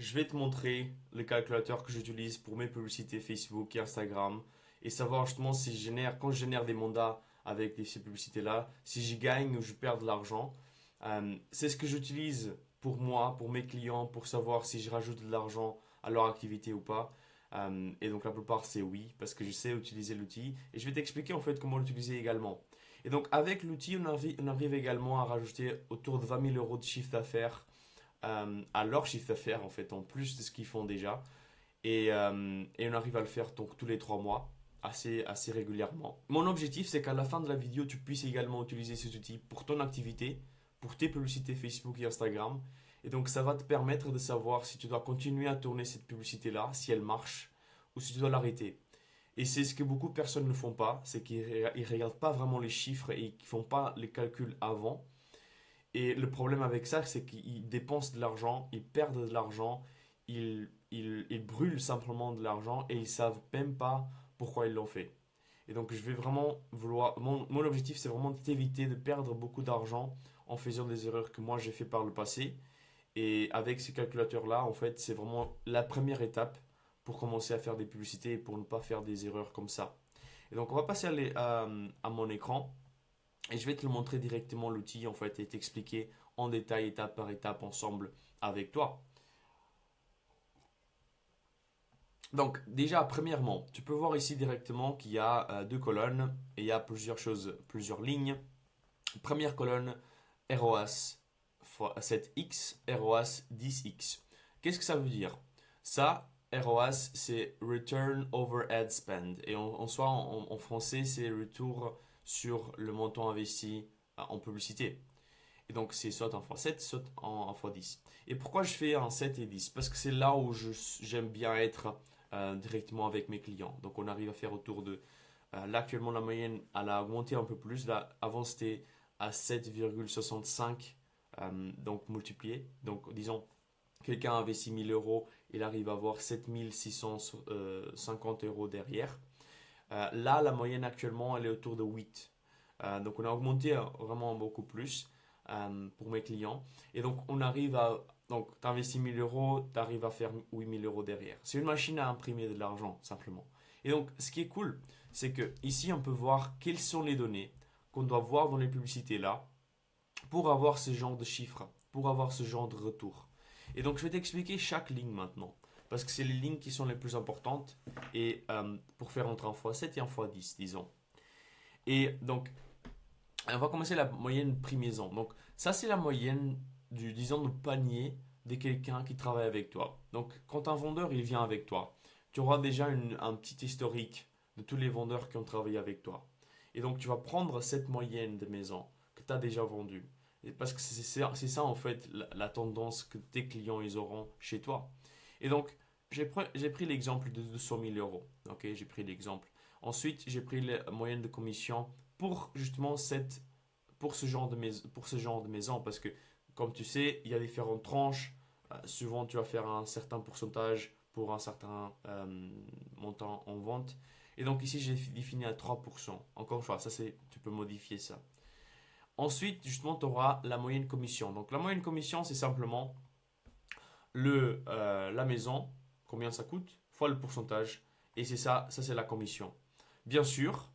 Je vais te montrer le calculateur que j'utilise pour mes publicités Facebook et Instagram et savoir justement si quand je génère des mandats avec ces publicités-là, si j'y gagne ou je perds de l'argent. C'est ce que j'utilise pour moi, pour mes clients, pour savoir si je rajoute de l'argent à leur activité ou pas. Et donc la plupart c'est oui, parce que je sais utiliser l'outil. Et je vais t'expliquer en fait comment l'utiliser également. Et donc avec l'outil, on arrive également à rajouter autour de 20 000 euros de chiffre d'affaires à leur chiffre d'affaires en fait, en plus de ce qu'ils font déjà. Et on arrive à le faire donc tous les 3 mois, assez régulièrement. Mon objectif, c'est qu'à la fin de la vidéo, tu puisses également utiliser cet outil pour ton activité, pour tes publicités Facebook et Instagram. Et donc, ça va te permettre de savoir si tu dois continuer à tourner cette publicité-là, si elle marche, ou si tu dois l'arrêter. Et c'est ce que beaucoup de personnes ne font pas, c'est qu'ils ne regardent pas vraiment les chiffres et qu'ils ne font pas les calculs avant. Et le problème avec ça, c'est qu'ils dépensent de l'argent, ils perdent de l'argent, ils brûlent simplement de l'argent et ils savent même pas pourquoi ils l'ont fait. Et donc, je vais vraiment vouloir. Mon objectif, c'est vraiment d'éviter de perdre beaucoup d'argent en faisant des erreurs que moi j'ai fait par le passé. Et avec ce calculateur-là, en fait, c'est vraiment la première étape pour commencer à faire des publicités et pour ne pas faire des erreurs comme ça. Et donc, on va passer à mon écran. Et je vais te le montrer directement l'outil en fait et t'expliquer en détail étape par étape ensemble avec toi. Donc déjà premièrement, tu peux voir ici directement qu'il y a deux colonnes et il y a plusieurs choses, plusieurs lignes. Première colonne ROAS 7x, ROAS 10x. Qu'est-ce que ça veut dire? Ça, ROAS, c'est Return over Ad Spend. Et en soi, en français, c'est retour sur le montant investi en publicité. Et donc, c'est soit en x7, soit en x10. Et pourquoi je fais en 7 et 10? Parce que c'est là où j'aime bien être directement avec mes clients. Donc, on arrive à faire autour de... là, actuellement, la moyenne, elle a augmenté un peu plus. Là, avant, c'était à 7,65, donc multiplié. Donc, disons, quelqu'un avait 6 000 euros, il arrive à avoir 7 650 euros derrière. Là, la moyenne actuellement, elle est autour de 8. Donc, on a augmenté vraiment beaucoup plus pour mes clients. Et donc, on arrive à. Donc, tu investis 1000 euros, tu arrives à faire 8000 euros derrière. C'est une machine à imprimer de l'argent, simplement. Et donc, ce qui est cool, c'est que ici, on peut voir quelles sont les données qu'on doit voir dans les publicités là pour avoir ce genre de chiffres, pour avoir ce genre de retour. Et donc, je vais t'expliquer chaque ligne maintenant. Parce que c'est les lignes qui sont les plus importantes et pour faire entre un x7 et un x10, disons. Et donc, on va commencer la moyenne prix maison. Donc, ça, c'est la moyenne disons, du panier de quelqu'un qui travaille avec toi. Donc, quand un vendeur, il vient avec toi, tu auras déjà un petit historique de tous les vendeurs qui ont travaillé avec toi. Et donc, tu vas prendre cette moyenne de maisons que tu as déjà vendues. Parce que c'est ça, en fait, la tendance que tes clients, ils auront chez toi. Et donc, j'ai pris l'exemple de 200 000 euros. Ok, j'ai pris l'exemple. Ensuite, j'ai pris la moyenne de commission pour justement pour ce genre de maison. Parce que, comme tu sais, il y a différentes tranches. Souvent, tu vas faire un certain pourcentage pour un certain montant en vente. Et donc ici, j'ai défini à 3%. Encore une fois, tu peux modifier ça. Ensuite, justement, tu auras la moyenne commission. Donc la moyenne commission, c'est simplement la maison, combien ça coûte, fois le pourcentage. Et c'est ça c'est la commission. Bien sûr,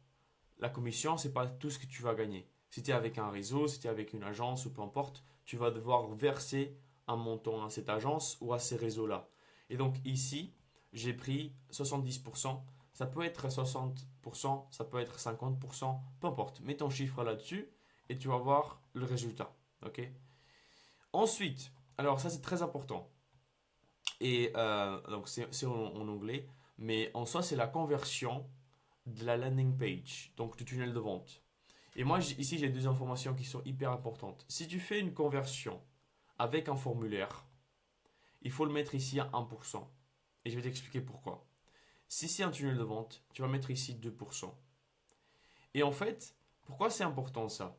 la commission, c'est pas tout ce que tu vas gagner. Si tu es avec un réseau, si tu es avec une agence ou peu importe, tu vas devoir verser un montant à cette agence ou à ces réseaux-là. Et donc ici, j'ai pris 70%. Ça peut être 60%, ça peut être 50%, peu importe. Mets ton chiffre là-dessus et tu vas voir le résultat. Ok. Ensuite, alors ça c'est très important. Et donc c'est en anglais, mais en soi c'est la conversion de la landing page, donc du tunnel de vente. Et moi ici j'ai deux informations qui sont hyper importantes. Si tu fais une conversion avec un formulaire, il faut le mettre ici à 1%. Et je vais t'expliquer pourquoi. Si c'est un tunnel de vente, tu vas mettre ici 2%. Et en fait, pourquoi c'est important ça?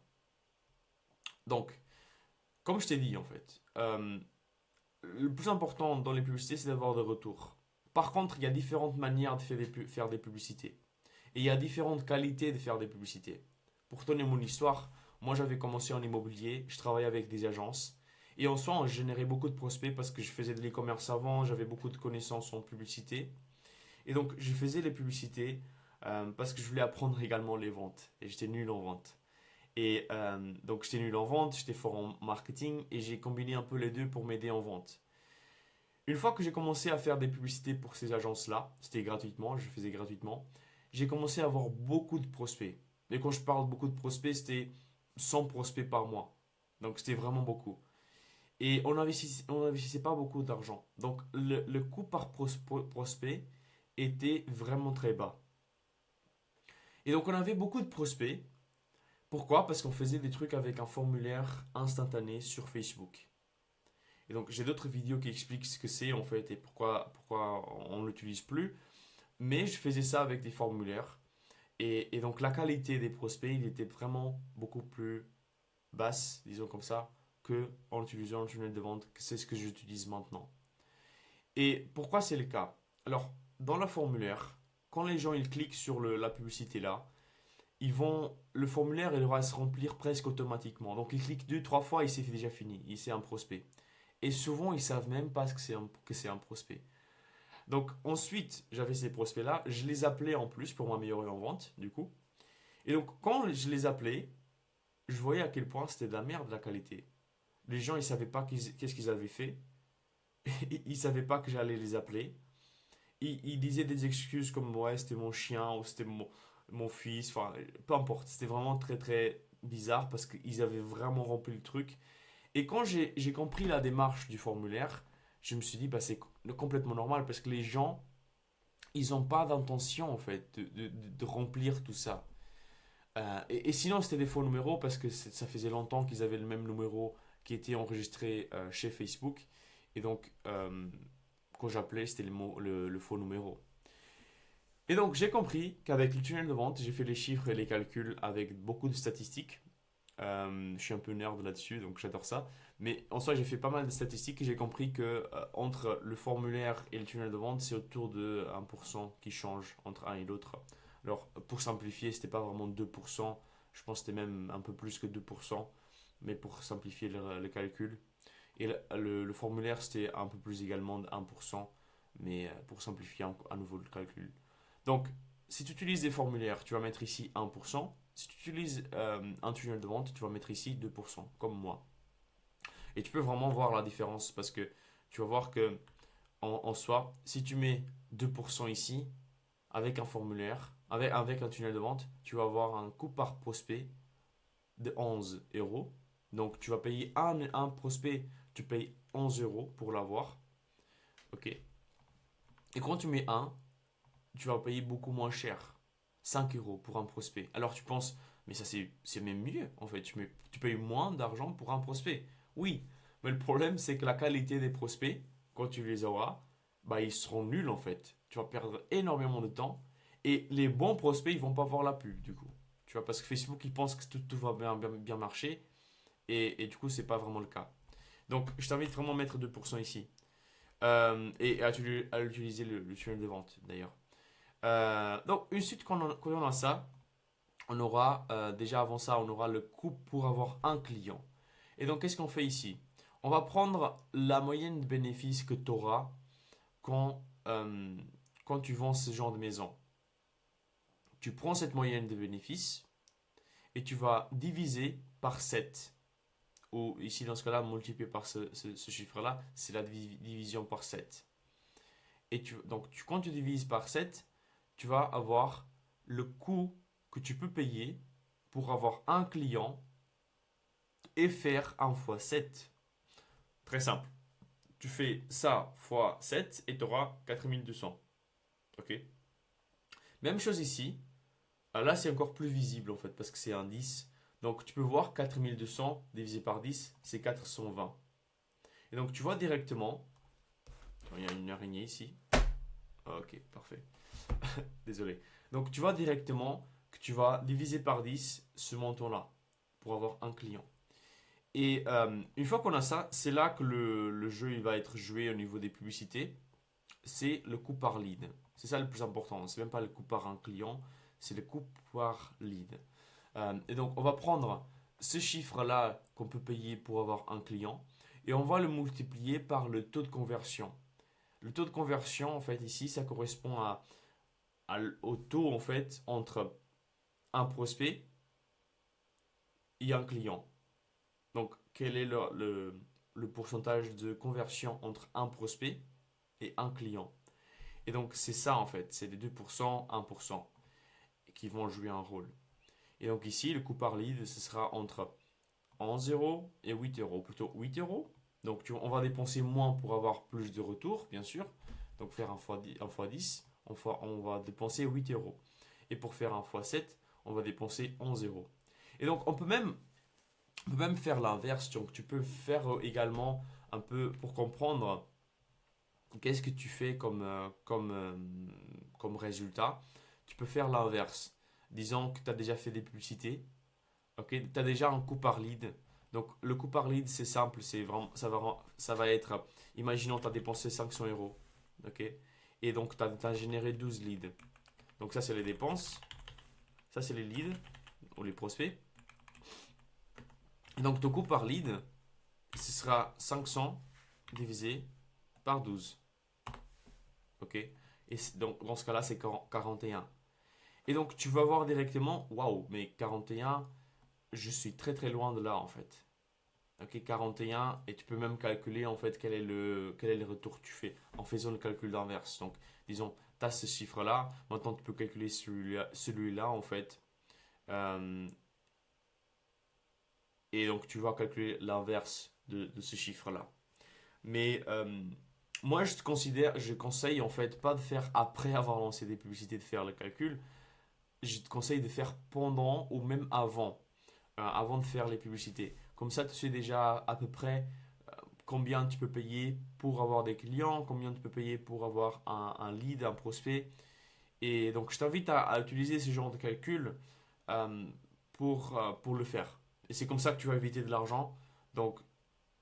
Donc, comme je t'ai dit en fait, le plus important dans les publicités, c'est d'avoir des retours. Par contre, il y a différentes manières de faire des publicités. Et il y a différentes qualités de faire des publicités. Pour te donner mon histoire, moi j'avais commencé en immobilier, je travaillais avec des agences. Et en soi, on générait beaucoup de prospects parce que je faisais de l'e-commerce avant, j'avais beaucoup de connaissances en publicité. Et donc, je faisais les publicités parce que je voulais apprendre également les ventes. Et j'étais nul en vente. Et donc, j'étais nul en vente, j'étais fort en marketing et j'ai combiné un peu les deux pour m'aider en vente. Une fois que j'ai commencé à faire des publicités pour ces agences-là, c'était gratuitement, je faisais gratuitement, j'ai commencé à avoir beaucoup de prospects. Et quand je parle beaucoup de prospects, c'était 100 prospects par mois. Donc, c'était vraiment beaucoup. Et on n'investissait pas beaucoup d'argent. Donc le coût par prospect était vraiment très bas. Et donc on avait beaucoup de prospects. Pourquoi? Parce qu'on faisait des trucs avec un formulaire instantané sur Facebook. Et donc j'ai d'autres vidéos qui expliquent ce que c'est en fait et pourquoi on ne l'utilise plus. Mais je faisais ça avec des formulaires. Et donc la qualité des prospects, il était vraiment beaucoup plus basse, disons comme ça, que en utilisant le tunnel de vente, que c'est ce que j'utilise maintenant. Et pourquoi c'est le cas? Alors, dans le formulaire, quand les gens ils cliquent sur la publicité là, le formulaire il va se remplir presque automatiquement. Donc ils cliquent deux, trois fois et c'est déjà fini. Et c'est un prospect. Et souvent ils savent même pas que c'est un prospect. Donc ensuite, j'avais ces prospects là, je les appelais en plus pour m'améliorer en vente, du coup. Et donc quand je les appelais, je voyais à quel point c'était de la merde la qualité. Les gens ils savaient pas qu'est-ce qu'ils avaient fait. Ils savaient pas que j'allais les appeler. Ils disaient des excuses comme ouais, c'était mon chien ou c'était mon fils, enfin peu importe. C'était vraiment très très bizarre parce qu'ils avaient vraiment rempli le truc. Et quand j'ai compris la démarche du formulaire, je me suis dit bah c'est complètement normal parce que les gens, ils n'ont pas d'intention en fait de remplir tout ça. Et sinon c'était des faux numéros parce que ça faisait longtemps qu'ils avaient le même numéro qui était enregistré chez Facebook. Et donc quand j'appelais, c'était le faux numéro. Et donc, j'ai compris qu'avec le tunnel de vente, j'ai fait les chiffres et les calculs avec beaucoup de statistiques. Je suis un peu nerd là-dessus, donc j'adore ça. Mais en soi, j'ai fait pas mal de statistiques et j'ai compris que entre le formulaire et le tunnel de vente, c'est autour de 1% qui change entre un et l'autre. Alors, pour simplifier, c'était pas vraiment 2%. Je pense que c'était même un peu plus que 2%. Mais pour simplifier le calcul. Et le formulaire, c'était un peu plus également de 1%. Mais pour simplifier à nouveau le calcul. Donc, si tu utilises des formulaires, tu vas mettre ici 1%. Si tu utilises un tunnel de vente, tu vas mettre ici 2%, comme moi. Et tu peux vraiment voir la différence parce que tu vas voir que en soi, si tu mets 2% ici, avec un formulaire, avec un tunnel de vente, tu vas avoir un coût par prospect de 11 euros. Donc, tu vas payer un prospect, tu payes 11 euros pour l'avoir. OK. Et quand tu mets un, tu vas payer beaucoup moins cher. 5 euros pour un prospect. Alors tu penses, mais ça c'est même mieux en fait. Tu payes moins d'argent pour un prospect. Oui, mais le problème c'est que la qualité des prospects, quand tu les auras, bah, ils seront nuls en fait. Tu vas perdre énormément de temps. Et les bons prospects, ils vont pas voir la pub du coup. Tu vois, parce que Facebook, ils pensent que tout va bien marcher. Et du coup, c'est pas vraiment le cas. Donc, je t'invite vraiment à mettre 2% ici. Et à utiliser le tunnel de vente d'ailleurs. Donc, une suite quand on a ça, on aura déjà avant ça, on aura le coût pour avoir un client. Et donc, qu'est-ce qu'on fait ici? On va prendre la moyenne de bénéfices que tu auras quand, euh, quand tu vends ce genre de maison. Tu prends cette moyenne de bénéfices et tu vas diviser par 7. Ou ici, dans ce cas-là, multiplier par ce chiffre-là, c'est la division par 7. Et quand tu divises par 7, tu vas avoir le coût que tu peux payer pour avoir un client et faire 1 fois 7. Très simple. Tu fais ça fois 7 et tu auras 4200. Ok. Même chose ici. Là, c'est encore plus visible en fait parce que c'est un 10. Donc tu peux voir 4200 divisé par 10, c'est 420. Et donc tu vois directement. Il y a une araignée ici. Ok, parfait. Désolé. Donc tu vois directement que tu vas diviser par 10 ce montant-là pour avoir un client. Et une fois qu'on a ça, c'est là que le jeu il va être joué au niveau des publicités. C'est le coût par lead. C'est ça le plus important. C'est même pas le coût par un client, c'est le coût par lead. Et donc on va prendre ce chiffre-là qu'on peut payer pour avoir un client et on va le multiplier par le taux de conversion. Le taux de conversion, en fait, ici, ça correspond au taux, en fait, entre un prospect et un client. Donc, quel est le pourcentage de conversion entre un prospect et un client? Et donc, c'est ça, en fait, c'est les 2%, 1% qui vont jouer un rôle. Et donc ici, le coût par lead, ce sera entre 11 euros et 8 euros, plutôt 8 euros. Donc on va dépenser moins pour avoir plus de retours, bien sûr. Donc faire un fois 10, on va dépenser 8 euros. Et pour faire un fois 7, on va dépenser 11 euros. Et donc on peut même faire l'inverse. Donc tu peux faire également un peu pour comprendre qu'est-ce que tu fais comme résultat. Tu peux faire l'inverse. Disons que tu as déjà fait des publicités. Ok, tu as déjà un coût par lead. Donc le coût par lead, c'est simple, c'est vraiment, ça va être, imaginons tu as dépensé 500 euros. Ok, et donc tu as généré 12 leads. Donc ça, c'est les dépenses. Ça, c'est les leads ou les prospects. Et donc ton coût par lead, ce sera 500 divisé par 12. Ok, et donc dans ce cas-là, c'est 41. Et donc tu vas voir directement, waouh, mais 41, je suis très très loin de là en fait. Ok, 41, et tu peux même calculer en fait quel est le retour que tu fais en faisant le calcul d'inverse. Donc, disons, tu as ce chiffre-là, maintenant tu peux calculer celui-là en fait. Euh, et donc, tu vas calculer l'inverse de ce chiffre-là. Mais moi, je conseille en fait pas de faire après avoir lancé des publicités, de faire le calcul. Je te conseille de faire pendant ou même avant de faire les publicités. Comme ça, tu sais déjà à peu près combien tu peux payer pour avoir des clients, combien tu peux payer pour avoir un lead, un prospect. Et donc, je t'invite à utiliser ce genre de calcul euh, pour le faire. Et c'est comme ça que tu vas éviter de l'argent. Donc,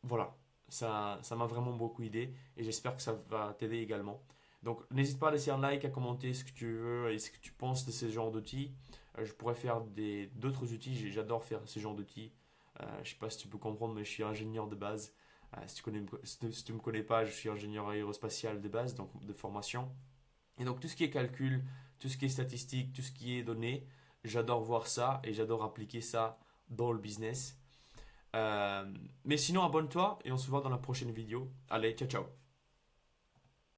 voilà, ça m'a vraiment beaucoup aidé et j'espère que ça va t'aider également. Donc, n'hésite pas à laisser un like, à commenter ce que tu veux et ce que tu penses de ce genre d'outils. Je pourrais faire d'autres outils, j'adore faire ce genre d'outils. Je ne sais pas si tu peux comprendre, mais je suis ingénieur de base. Si tu me connais pas, je suis ingénieur aérospatial de base, donc de formation. Et donc tout ce qui est calcul, tout ce qui est statistique, tout ce qui est données, j'adore voir ça et j'adore appliquer ça dans le business. Mais sinon, abonne-toi et on se voit dans la prochaine vidéo. Allez, ciao ciao.